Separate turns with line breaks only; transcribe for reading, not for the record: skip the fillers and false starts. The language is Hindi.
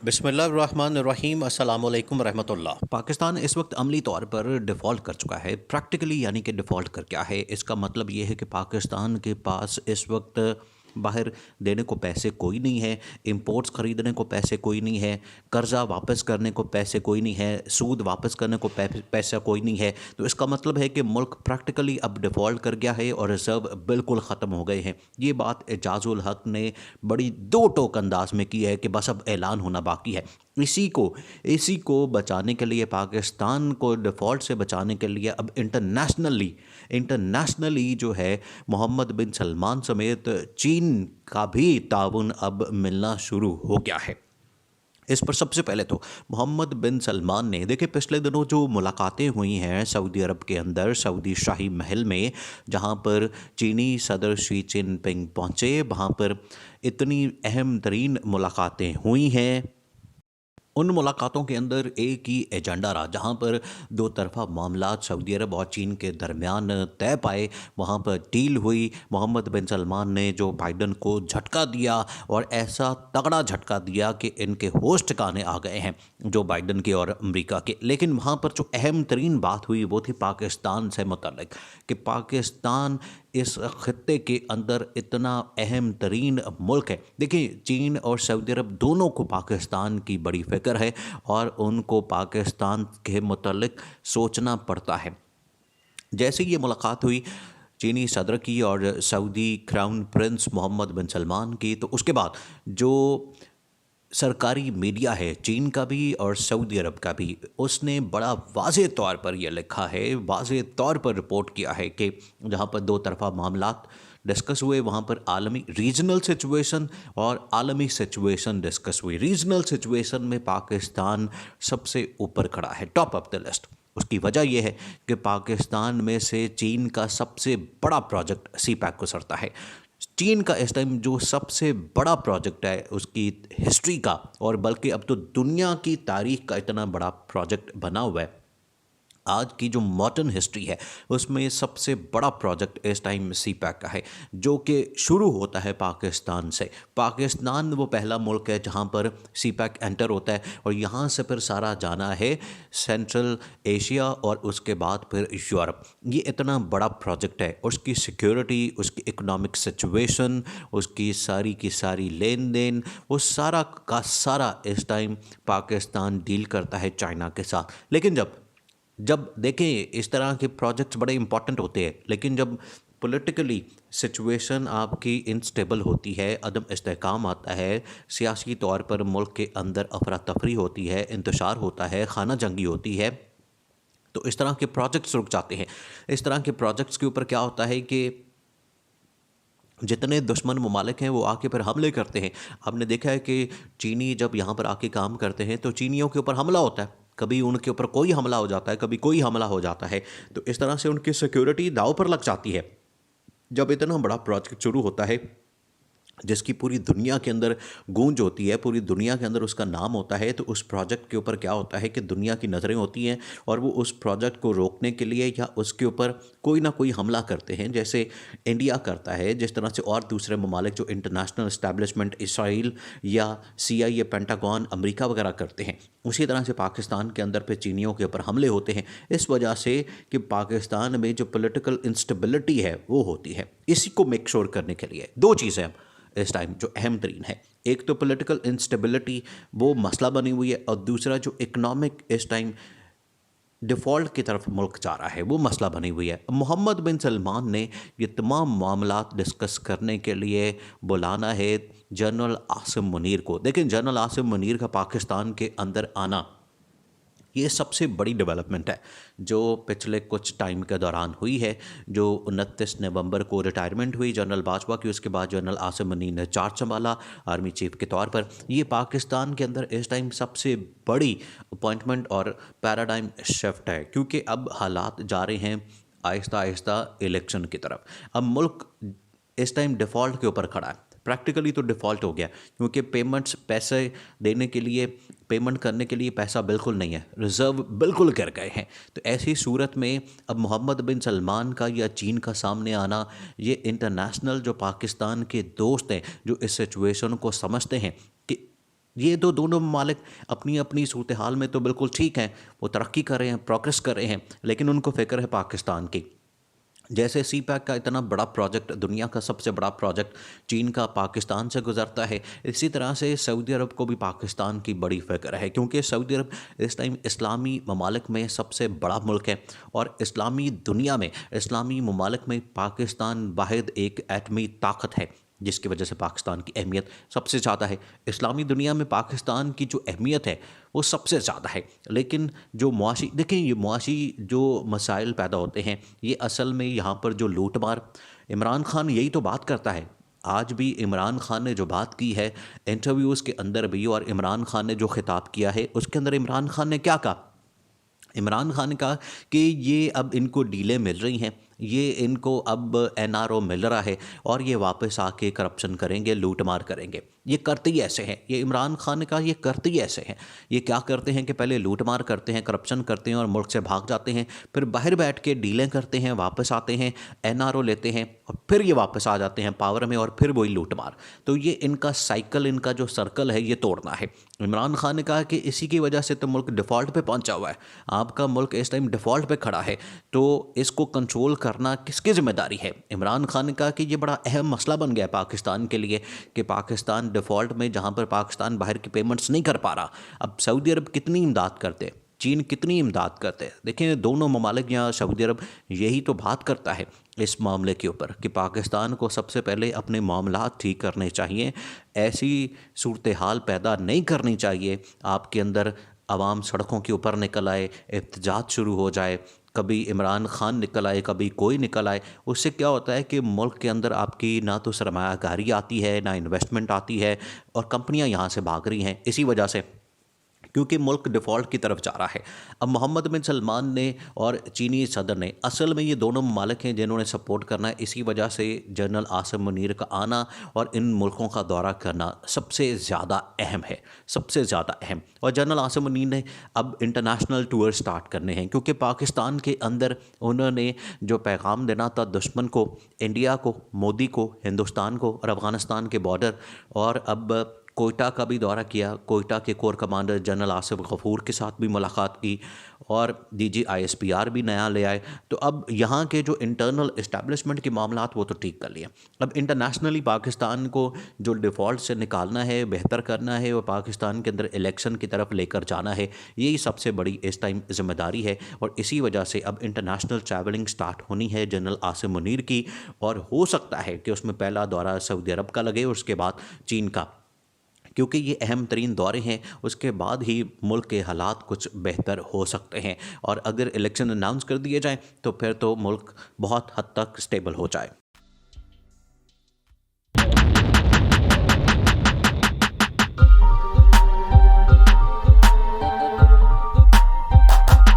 बिस्मिल्लाहिर्रहमानिर्रहीम अस्सलाम वालेकुम रहमतुल्लाह। पाकिस्तान इस वक्त अमली तौर पर डिफ़ॉल्ट कर चुका है। प्रैक्टिकली यानी कि डिफ़ॉल्ट कर क्या है, इसका मतलब ये है कि पाकिस्तान के पास इस वक्त बाहर देने को पैसे कोई नहीं है, इंपोर्ट्स ख़रीदने को पैसे कोई नहीं है, कर्ज़ा वापस करने को पैसे कोई नहीं है, सूद वापस करने को पैसा कोई नहीं है। तो इसका मतलब है कि मुल्क प्रैक्टिकली अब डिफ़ॉल्ट कर गया है और रिज़र्व बिल्कुल ख़त्म हो गए हैं। ये बात एजाज़ुल हक ने बड़ी दो टोक अंदाज में की है कि बस अब ऐलान होना बाकी है। इसी को इसी को बचाने के लिए, पाकिस्तान को डिफ़ॉल्ट से बचाने के लिए अब इंटरनेशनली जो है, मोहम्मद बिन सलमान समेत चीन का भी ताउन अब मिलना शुरू हो गया है। इस पर सबसे पहले तो मोहम्मद बिन सलमान ने देखिए, पिछले दिनों जो मुलाकातें हुई हैं सऊदी अरब के अंदर सऊदी शाही महल में, जहां पर चीनी सदर शी जिनपिंग पहुंचे, वहां पर इतनी अहम तरीन मुलाकातें हुई हैं। उन मुलाकातों के अंदर एक ही एजेंडा रहा, जहाँ पर दो तरफ़ा मामलात सऊदी अरब और चीन के दरमियान तय पाए, वहाँ पर डील हुई। मोहम्मद बिन सलमान ने जो बाइडन को झटका दिया, और ऐसा तगड़ा झटका दिया कि इनके होश ठिकाने आ गए हैं, जो बाइडन के और अमेरिका के। लेकिन वहाँ पर जो अहम तरीन बात हुई वो थी पाकिस्तान से मुतल्लिक, कि पाकिस्तान इस खत्ते के अंदर इतना अहम तरीन मुल्क है। देखिए, चीन और सऊदी अरब दोनों को पाकिस्तान की बड़ी फ़िक्र है, और उनको पाकिस्तान के मुतल्लिक सोचना पड़ता है। जैसे ये मुलाकात हुई चीनी सदर की और सऊदी क्राउन प्रिंस मोहम्मद बिन सलमान की, तो उसके बाद जो सरकारी मीडिया है चीन का भी और सऊदी अरब का भी, उसने बड़ा वाज़ेह तौर पर यह लिखा है, वाज़ेह तौर पर रिपोर्ट किया है कि जहाँ पर दो तरफ़ा मामलात डिस्कस हुए, वहाँ पर आलमी रीजनल सिचुएशन और आलमी सिचुएशन डिस्कस हुई। रीजनल सिचुएशन में पाकिस्तान सबसे ऊपर खड़ा है, टॉप ऑफ द लिस्ट। उसकी वजह यह है कि पाकिस्तान में से चीन का सबसे बड़ा प्रोजेक्ट सी पैक गुजरता है। चीन का इस टाइम जो सबसे बड़ा प्रोजेक्ट है उसकी हिस्ट्री का, और बल्कि अब तो दुनिया की तारीख का इतना बड़ा प्रोजेक्ट बना हुआ है, आज की जो मॉडर्न हिस्ट्री है उसमें सबसे बड़ा प्रोजेक्ट इस टाइम सी पैक का है, जो कि शुरू होता है पाकिस्तान से। पाकिस्तान वो पहला मुल्क है जहाँ पर सी पैक एंटर होता है, और यहाँ से फिर सारा जाना है सेंट्रल एशिया और उसके बाद फिर यूरोप। ये इतना बड़ा प्रोजेक्ट है, उसकी सिक्योरिटी, उसकी इकोनॉमिक सिचुएशन, उसकी सारी की सारी लेन देन, वो सारा का सारा इस टाइम पाकिस्तान डील करता है चाइना के साथ। लेकिन जब जब देखें, इस तरह के प्रोजेक्ट्स बड़े इंपॉर्टेंट होते हैं, लेकिन जब पॉलिटिकली सिचुएशन आपकी इनस्टेबल होती है, अदम इस्तेहकाम आता है, सियासी तौर पर मुल्क के अंदर अफरा तफरी होती है, इंतशार होता है, खाना जंगी होती है, तो इस तरह के प्रोजेक्ट्स रुक जाते हैं। इस तरह के प्रोजेक्ट्स के ऊपर क्या होता है कि जितने दुश्मन ममालिक हैं वो आके फिर हमले करते हैं। हमने देखा है कि चीनी जब यहाँ पर आके काम करते हैं तो चीनियों के ऊपर हमला होता है, कभी उनके ऊपर कोई हमला हो जाता है, कभी कोई हमला हो जाता है। तो इस तरह से उनकी सिक्योरिटी दांव पर लग जाती है। जब इतना बड़ा प्रोजेक्ट शुरू होता है जिसकी पूरी दुनिया के अंदर गूंज होती है, पूरी दुनिया के अंदर उसका नाम होता है, तो उस प्रोजेक्ट के ऊपर क्या होता है कि दुनिया की नज़रें होती हैं, और वो उस प्रोजेक्ट को रोकने के लिए या उसके ऊपर कोई ना कोई हमला करते हैं, जैसे इंडिया करता है, जिस तरह से और दूसरे ममालिक जो इंटरनेशनल इस्टेब्लिशमेंट इसराइल या CIA, पेंटागन, अमेरिका वगैरह करते हैं। उसी तरह से पाकिस्तान के अंदर पे चीनियों के ऊपर हमले होते हैं, इस वजह से कि पाकिस्तान में जो पॉलिटिकल इंस्टेबिलिटी है वो होती है। इसी को मेक श्योर करने के लिए दो चीज़ें इस टाइम जो अहम तरीन है, एक तो पॉलिटिकल इंस्टेबिलिटी वो मसला बनी हुई है, और दूसरा जो इकोनॉमिक इस टाइम डिफ़ॉल्ट की तरफ मुल्क जा रहा है वो मसला बनी हुई है। मोहम्मद बिन सलमान ने ये तमाम मामलात डिस्कस करने के लिए बुलाना है जनरल आसिम मुनीर को। देखें, जनरल आसिम मुनीर का पाकिस्तान के अंदर आना ये सबसे बड़ी डेवलपमेंट है जो पिछले कुछ टाइम के दौरान हुई है। जो 29 नवंबर को रिटायरमेंट हुई जनरल बाजवा की, उसके बाद जनरल आसिम मुनीर ने चार्ज संभाला आर्मी चीफ के तौर पर। ये पाकिस्तान के अंदर इस टाइम सबसे बड़ी अपॉइंटमेंट और पैराडाइम शिफ्ट है, क्योंकि अब हालात जा रहे हैं आहिस्ता आहिस्ता इलेक्शन की तरफ। अब मुल्क इस टाइम डिफ़ॉल्ट के ऊपर खड़ा है, प्रैक्टिकली तो डिफ़ॉल्ट हो गया, क्योंकि पेमेंट्स, पैसे देने के लिए, पेमेंट करने के लिए पैसा बिल्कुल नहीं है, रिज़र्व बिल्कुल गिर गए हैं। तो ऐसी सूरत में अब मोहम्मद बिन सलमान का या चीन का सामने आना, ये इंटरनेशनल जो पाकिस्तान के दोस्त हैं जो इस सिचुएशन को समझते हैं कि ये तो दोनों ममालिक अपनी अपनी सूरत हाल में तो बिल्कुल ठीक हैं, वो तरक्की कर रहे हैं, प्रोग्रेस कर रहे हैं, लेकिन उनको फ़िक्र है पाकिस्तान की। जैसे सी पैक का इतना बड़ा प्रोजेक्ट, दुनिया का सबसे बड़ा प्रोजेक्ट चीन का पाकिस्तान से गुजरता है, इसी तरह से सऊदी अरब को भी पाकिस्तान की बड़ी फ़िक्र है, क्योंकि सऊदी अरब इस टाइम इस्लामी ममालिक में सबसे बड़ा मुल्क है, और इस्लामी दुनिया में, इस्लामी ममालिक में पाकिस्तान वाहिद एक एटमी ताकत है, जिसकी वजह से पाकिस्तान की अहमियत सबसे ज़्यादा है। इस्लामी दुनिया में पाकिस्तान की जो अहमियत है वो सबसे ज़्यादा है। लेकिन जो मुआशी, देखिए ये मुआशी जो मसाइल पैदा होते हैं, ये असल में यहाँ पर जो लूट मार, इमरान खान यही तो बात करता है। आज भी इमरान खान ने जो बात की है इंटरव्यूज़ के अंदर भी, और इमरान खान ने जो खिताब किया है उसके अंदर इमरान खान ने क्या कहा? इमरान खान ने कहा कि ये अब इनको डीलें मिल रही हैं, ये इनको अब एनआरओ मिल रहा है, और ये वापस आके करप्शन करेंगे, लूट मार करेंगे। ये करते ही ऐसे हैं, ये इमरान खान ने कहा ये करते ही ऐसे हैं। ये क्या करते हैं कि पहले लूट मार करते हैं, करप्शन करते हैं और मुल्क से भाग जाते हैं, फिर बाहर बैठ के डीलें करते हैं, वापस आते हैं, एनआरओ लेते हैं, और फिर ये वापस आ जाते हैं पावर में, और फिर वही लूट मार। तो ये इनका साइकिल, इनका जो सर्कल है, ये तोड़ना है। इमरान खान ने कहा कि इसी की वजह से तो मुल्क डिफ़ॉल्ट पे पहुंचा हुआ है। आपका मुल्क इस टाइम डिफ़ॉल्ट पे खड़ा है, तो इसको कंट्रोल करना किसकी ज़िम्मेदारी है? इमरान खान ने कहा कि ये बड़ा अहम मसला बन गया पाकिस्तान के लिए, कि पाकिस्तान डिफ़ॉल्ट में, जहाँ पर पाकिस्तान बाहर की पेमेंट्स नहीं कर पा रहा। अब सऊदी अरब कितनी इमदाद करते, चीन कितनी इमदाद करते हैं। देखिए दोनों ममालिक, यहाँ सऊदी अरब यही तो बात करता है इस मामले के ऊपर, कि पाकिस्तान को सबसे पहले अपने मामलात ठीक करने चाहिए, ऐसी सूरत हाल पैदा नहीं करनी चाहिए आपके अंदर आवाम सड़कों के ऊपर निकल आए, एहतजाज शुरू हो जाए, कभी इमरान खान निकल आए, कभी कोई निकल आए। उससे क्या होता है कि मुल्क के अंदर आपकी ना तो सरमायाकारी आती है, ना इन्वेस्टमेंट आती है, और कंपनियां यहाँ से भाग रही हैं इसी वजह से, क्योंकि मुल्क डिफ़ॉल्ट की तरफ जा रहा है। अब मोहम्मद बिन सलमान ने और चीनी सदर ने, असल में ये दोनों ममालिक हैं जिन्होंने सपोर्ट करना है। इसी वजह से जनरल आसिम मुनीर का आना और इन मुल्कों का दौरा करना सबसे ज़्यादा अहम है, सबसे ज़्यादा अहम। और जनरल आसिम मुनीर ने अब इंटरनेशनल टूर स्टार्ट करने हैं, क्योंकि पाकिस्तान के अंदर उन्होंने जो पैगाम देना था दुश्मन को, इंडिया को, मोदी को, हिंदुस्तान को, और अफ़गानिस्तान के बॉर्डर, और अब कोयटा का भी दौरा किया, कोयटा के core commander general Asif Ghafoor के साथ भी मुलाकात की, और डीजी आईएसपीआर भी नया ले आए। तो अब यहाँ के जो इंटरनल इस्टेब्लिशमेंट के मामलात वो तो ठीक कर लिए, अब इंटरनेशनली पाकिस्तान को जो डिफ़ॉल्ट से निकालना है, बेहतर करना है, और पाकिस्तान के अंदर इलेक्शन की तरफ लेकर जाना है, यही सबसे बड़ी इस टाइम ज़िम्मेदारी है। और इसी वजह से अब इंटरनेशनल ट्रैवलिंग स्टार्ट होनी है जनरल आसिम मुनीर की, और हो सकता है कि उसमें पहला दौरा सऊदी अरब का लगे और उसके बाद चीन का, क्योंकि ये अहम तरीन दौरे हैं। उसके बाद ही मुल्क के हालात कुछ बेहतर हो सकते हैं, और अगर इलेक्शन अनाउंस कर दिए जाएँ तो फिर तो मुल्क बहुत हद तक स्टेबल हो जाए।